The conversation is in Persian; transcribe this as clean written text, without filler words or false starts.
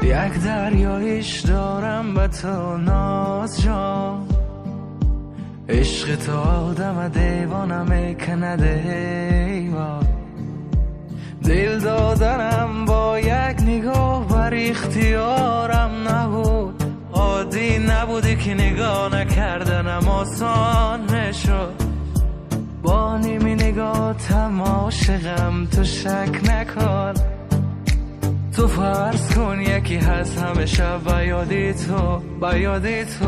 یک دریایش دارم به تو ناز جان، عشق تو آدم دیوانه میکنه دیوان. دل دادنم با یک نگاه بر اختیارم نبود، عادی نبودی که نگاه نکردنم آسان میشد. با نیمی نگاهتم عاشقم تو شک نکن، تو فرض کن یکی هست همیشه به یادی تو، به یادی تو.